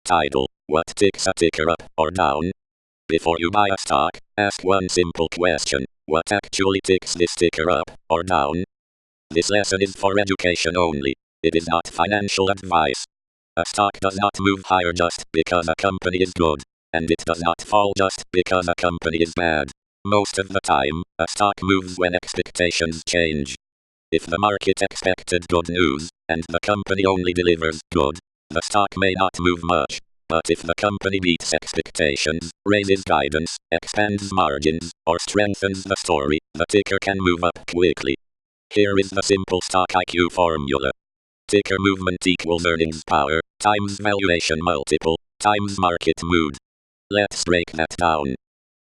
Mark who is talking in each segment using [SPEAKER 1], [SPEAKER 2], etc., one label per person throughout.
[SPEAKER 1] Title: What ticks a ticker up or down? Before you buy a stock, ask one simple question: what actually ticks this ticker up or down? This lesson is for education only. It is not financial advice. A stock does not move higher just because a company is good, and it does not fall just because a company is bad. Most of the time, a stock moves when expectations change. If the market expected good news, and the company only delivers good, the stock may not move much. But if the company beats expectations, raises guidance, expands margins, or strengthens the story, the ticker can move up quickly. Here is the simple StockIQ formula. Ticker movement equals earnings power, times valuation multiple, times market mood. Let's break that down.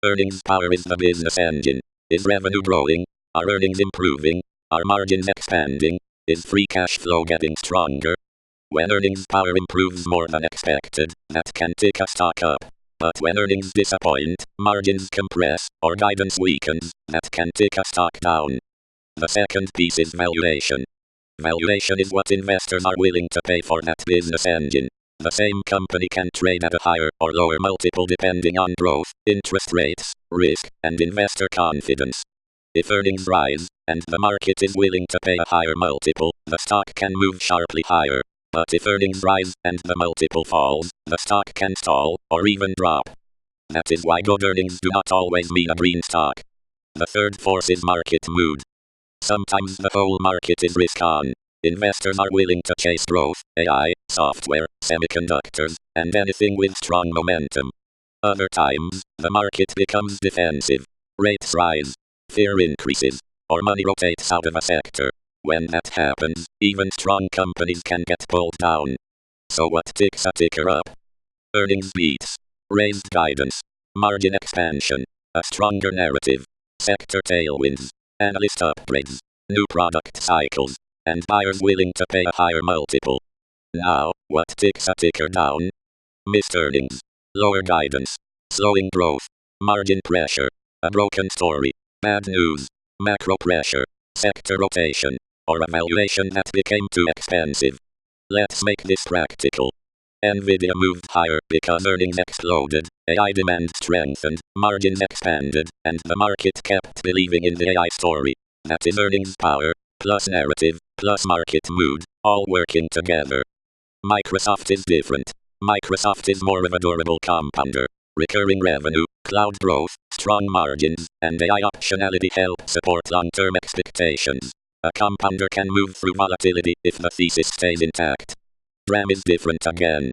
[SPEAKER 1] Earnings power is the business engine. Is revenue growing? Are earnings improving? Are margins expanding? Is free cash flow getting stronger? When earnings power improves more than expected, that can tick a stock up. But when earnings disappoint, margins compress, or guidance weakens, that can tick a stock down. The second piece is valuation. Valuation is what investors are willing to pay for that business engine. The same company can trade at a higher or lower multiple depending on growth, interest rates, risk, and investor confidence. If earnings rise, and the market is willing to pay a higher multiple, the stock can move sharply higher. But if earnings rise, and the multiple falls, the stock can stall, or even drop. That is why good earnings do not always mean a green stock. The third force is market mood. Sometimes the whole market is risk on. Investors are willing to chase growth, AI, software, semiconductors, and anything with strong momentum. Other times, the market becomes defensive. Rates rise, fear increases, or money rotates out of a sector. When that happens, even strong companies can get pulled down. So what ticks a ticker up? Earnings beats, raised guidance, margin expansion, a stronger narrative, sector tailwinds, analyst upgrades, new product cycles, and buyers willing to pay a higher multiple. Now, what ticks a ticker down? Missed earnings, lower guidance, slowing growth, margin pressure, a broken story, bad news, macro pressure, sector rotation, or a valuation that became too expensive. Let's make this practical. Nvidia moved higher because earnings exploded, AI demand strengthened, margins expanded, and the market kept believing in the AI story. That is earnings power, plus narrative, plus market mood, all working together. Microsoft is different. Microsoft is more of a durable compounder. Recurring revenue, cloud growth, strong margins, and AI optionality help support long-term expectations. A compounder can move through volatility if the thesis stays intact. DRAM is different again.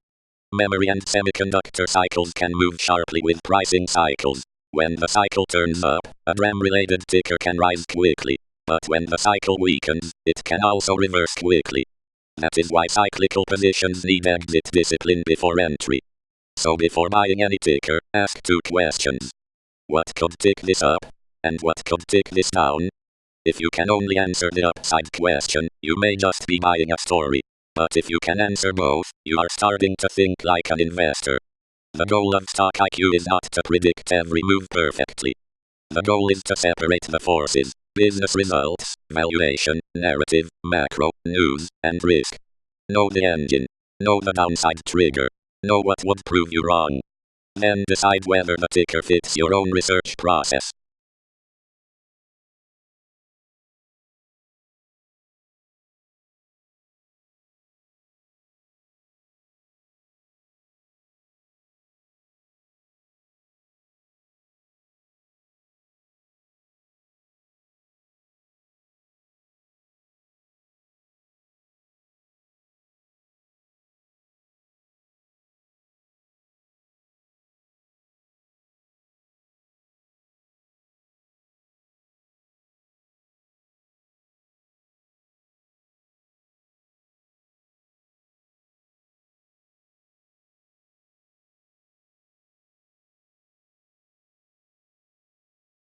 [SPEAKER 1] Memory and semiconductor cycles can move sharply with pricing cycles. When the cycle turns up, a DRAM-related ticker can rise quickly. But when the cycle weakens, it can also reverse quickly. That is why cyclical positions need exit discipline before entry. So before buying any ticker, ask two questions. What could tick this up? And what could tick this down? If you can only answer the upside question, you may just be buying a story. But if you can answer both, you are starting to think like an investor. The goal of StockIQ is not to predict every move perfectly. The goal is to separate the forces: business results, valuation, narrative, macro, news, and risk. Know the engine. Know the downside trigger. Know what would prove you wrong. Then decide whether the ticker fits your own research process.